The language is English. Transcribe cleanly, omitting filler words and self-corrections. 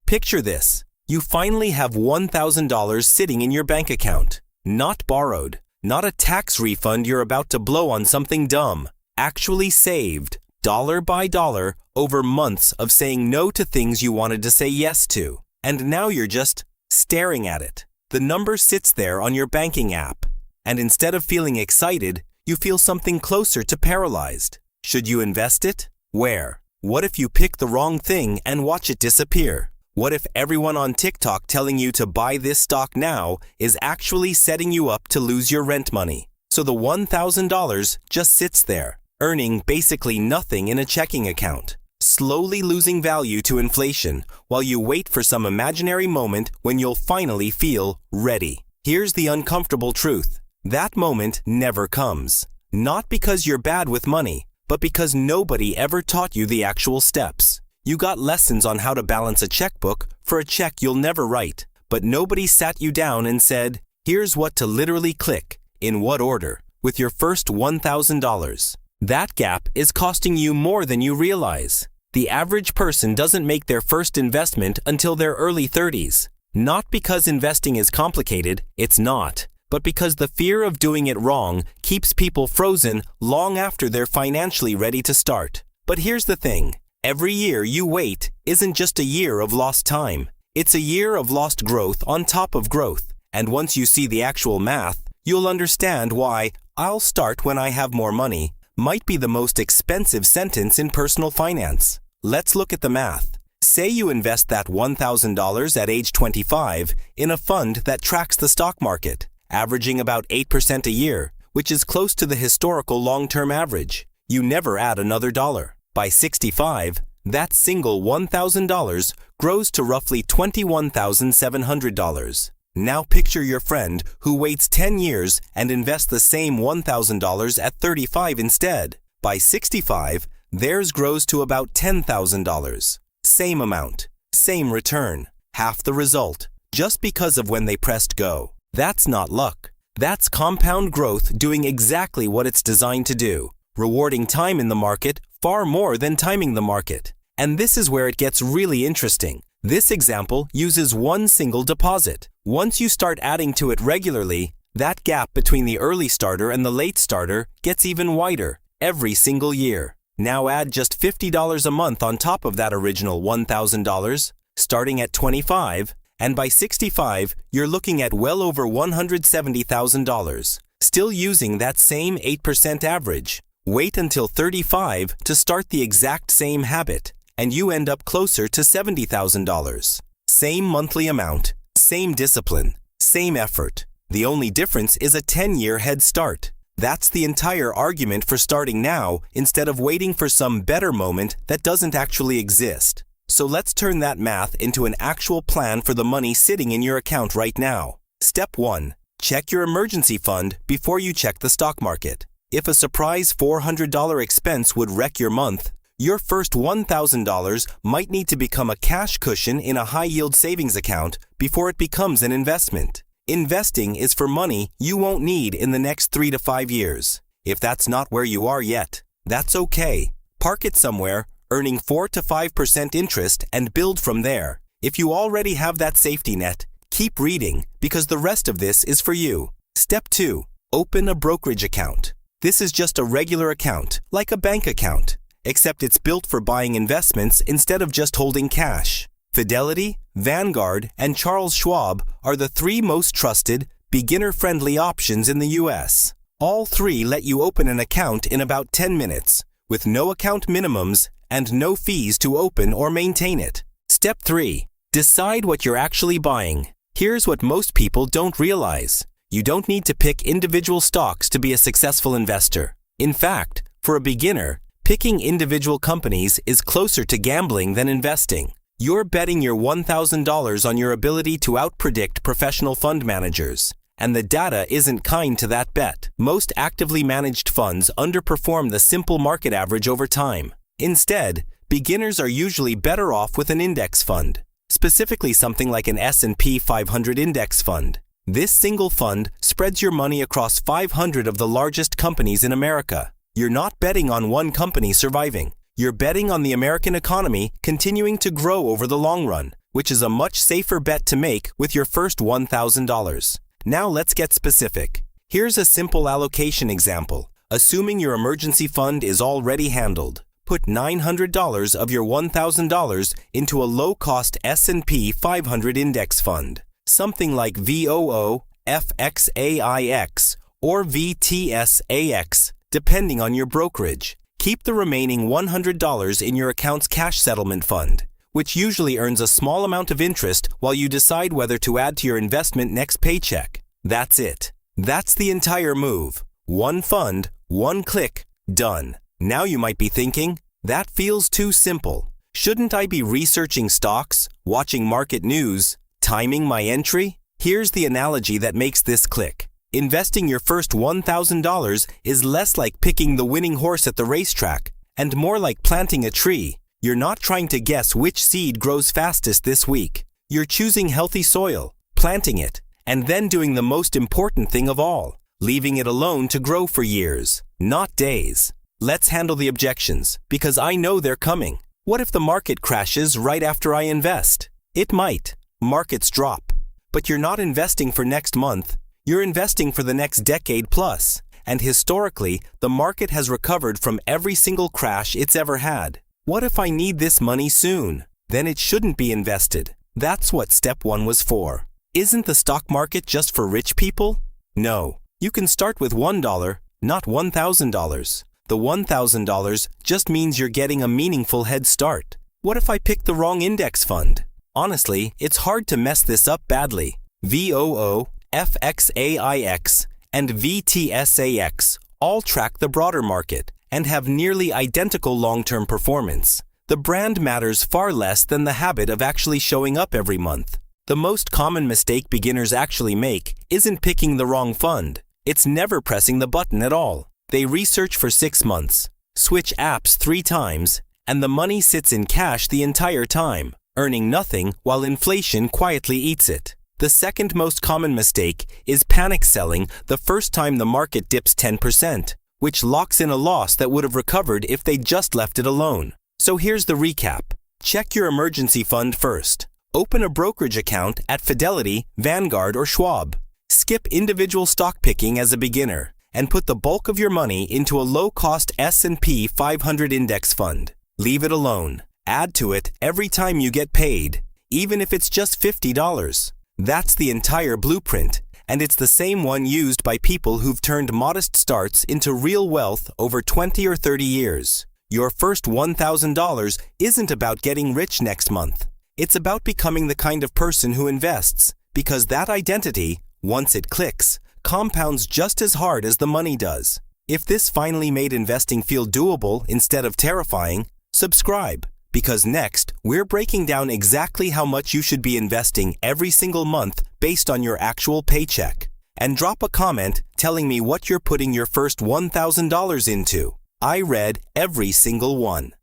Picture this. You finally have $1,000 sitting in your bank account. Not borrowed. Not a tax refund you're about to blow on something dumb. Actually saved, dollar by dollar, over months of saying no to things you wanted to say yes to. And now you're just staring at it. The number sits there on your banking app. And instead of feeling excited, you feel something closer to paralyzed. Should you invest it? Where? What if you pick the wrong thing and watch it disappear? What if everyone on TikTok telling you to buy this stock now is actually setting you up to lose your rent money? So the $1,000 just sits there, earning basically nothing in a checking account, slowly losing value to inflation while you wait for some imaginary moment when you'll finally feel ready. Here's the uncomfortable truth. That moment never comes. Not because you're bad with money, but because nobody ever taught you the actual steps. You got lessons on how to balance a checkbook for a check you'll never write, but nobody sat you down and said, here's what to literally click, in what order, with your first $1,000. That gap is costing you more than you realize. The average person doesn't make their first investment until their early 30s. Not because investing is complicated, it's not, but because the fear of doing it wrong keeps people frozen long after they're financially ready to start. But here's the thing. Every year you wait isn't just a year of lost time. It's a year of lost growth on top of growth. And once you see the actual math, you'll understand why "I'll start when I have more money" might be the most expensive sentence in personal finance. Let's look at the math. Say you invest that $1,000 at age 25 in a fund that tracks the stock market, averaging about 8% a year, which is close to the historical long-term average. You never add another dollar. By 65, that single $1,000 grows to roughly $21,700. Now picture your friend who waits 10 years and invests the same $1,000 at 35 instead. By 65, theirs grows to about $10,000. Same amount, same return, half the result, just because of when they pressed go. That's not luck. That's compound growth doing exactly what it's designed to do, rewarding time in the market far more than timing the market. And this is where it gets really interesting. This example uses one single deposit. Once you start adding to it regularly, that gap between the early starter and the late starter gets even wider every single year. Now add just $50 a month on top of that original $1,000, starting at 25, and by 65, you're looking at well over $170,000, still using that same 8% average. Wait until 35 to start the exact same habit, and you end up closer to $70,000. Same monthly amount, same discipline, same effort. The only difference is a 10-year head start. That's the entire argument for starting now instead of waiting for some better moment that doesn't actually exist. So let's turn that math into an actual plan for the money sitting in your account right now. Step 1. Check your emergency fund before you check the stock market. If a surprise $400 expense would wreck your month, your first $1,000 might need to become a cash cushion in a high-yield savings account before it becomes an investment. Investing is for money you won't need in the next 3 to 5 years. If that's not where you are yet, that's okay. Park it somewhere, earning 4 to 5% interest, and build from there. If you already have that safety net, keep reading because the rest of this is for you. Step 2. Open a brokerage account. This is just a regular account, like a bank account, except it's built for buying investments instead of just holding cash. Fidelity, Vanguard, and Schwab are the 3 most trusted, beginner-friendly options in the US. All 3 let you open an account in about 10 minutes, with no account minimums and no fees to open or maintain it. Step 3. Decide what you're actually buying. Here's what most people don't realize. You don't need to pick individual stocks to be a successful investor. In fact, for a beginner, picking individual companies is closer to gambling than investing. You're betting your $1,000 on your ability to outpredict professional fund managers. And the data isn't kind to that bet. Most actively managed funds underperform the simple market average over time. Instead, beginners are usually better off with an index fund, specifically something like an S&P 500 index fund. This single fund spreads your money across 500 of the largest companies in America. You're not betting on one company surviving. You're betting on the American economy continuing to grow over the long run, which is a much safer bet to make with your first $1,000. Now let's get specific. Here's a simple allocation example. Assuming your emergency fund is already handled, put $900 of your $1,000 into a low-cost S&P 500 index fund, something like VOO, FXAIX, or VFIAX, depending on your brokerage. Keep the remaining $100 in your account's cash settlement fund, which usually earns a small amount of interest while you decide whether to add to your investment next paycheck. That's it. That's the entire move. One fund, one click, done. Now you might be thinking, that feels too simple. Shouldn't I be researching stocks, watching market news, timing my entry? Here's the analogy that makes this click. Investing your first $1,000 is less like picking the winning horse at the racetrack and more like planting a tree. You're not trying to guess which seed grows fastest this week. You're choosing healthy soil, planting it, and then doing the most important thing of all, leaving it alone to grow for years, not days. Let's handle the objections, because I know they're coming. What if the market crashes right after I invest? It might. Markets drop. But you're not investing for next month. You're investing for the next decade plus. And historically, the market has recovered from every single crash it's ever had. What if I need this money soon? Then it shouldn't be invested. That's what step 1 was for. Isn't the stock market just for rich people? No. You can start with $1, not $1,000. The $1,000 just means you're getting a meaningful head start. What if I pick the wrong index fund? Honestly, it's hard to mess this up badly. VOO, FXAIX, and VFIAX all track the broader market and have nearly identical long-term performance. The brand matters far less than the habit of actually showing up every month. The most common mistake beginners actually make isn't picking the wrong fund. It's never pressing the button at all. They research for 6 months, switch apps 3 times, and the money sits in cash the entire time, earning nothing while inflation quietly eats it. The second most common mistake is panic selling the first time the market dips 10%, which locks in a loss that would have recovered if they just left it alone. So here's the recap. Check your emergency fund first. Open a brokerage account at Fidelity, Vanguard, or Schwab. Skip individual stock picking as a beginner and put the bulk of your money into a low-cost S&P 500 index fund. Leave it alone. Add to it every time you get paid, even if it's just $50. That's the entire blueprint, and it's the same one used by people who've turned modest starts into real wealth over 20 or 30 years. Your first $1,000 isn't about getting rich next month. It's about becoming the kind of person who invests, because that identity, once it clicks, compounds just as hard as the money does. If this finally made investing feel doable instead of terrifying, subscribe, because next, we're breaking down exactly how much you should be investing every single month based on your actual paycheck. And drop a comment telling me what you're putting your first $1,000 into. I read every single one.